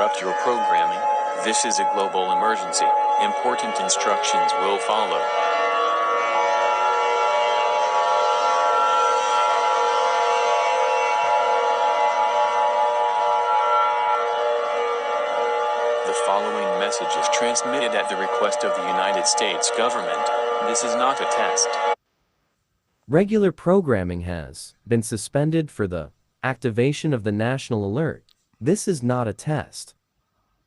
interrupt your programming. This is a global emergency. Important instructions will follow. The following message is transmitted at the request of the United States government. This is not a test. Regular programming has been suspended for the activation of the national alert. This is not a test.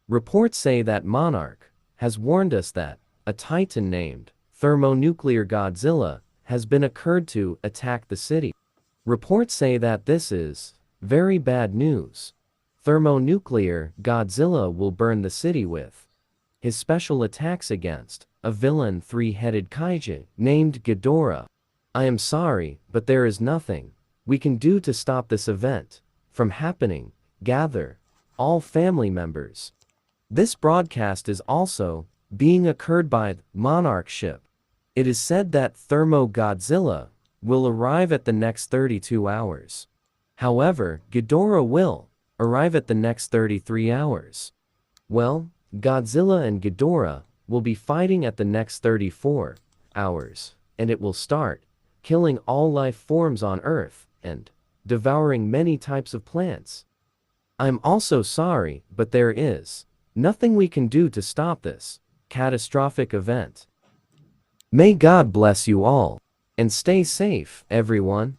Reports say that Monarch has warned us that a titan named Thermonuclear Godzilla has been occurred to attack the city. Reports say that this is very bad news. Thermonuclear Godzilla will burn the city with his special attacks against a villain three-headed kaiju named Ghidorah. I am sorry, but there is nothing we can do to stop this event from happening. Gather all family members. This broadcast is also being occurred by the Monarch ship. It is said that Godzilla will arrive at the next 32 hours. However, Ghidorah will arrive at the next 33 hours. Well, Godzilla and Ghidorah will be fighting at the next 34 hours, and it will start killing all life forms on Earth and devouring many types of plants. I'm also sorry, but there is nothing we can do to stop this catastrophic event. May God bless you all, and stay safe, everyone.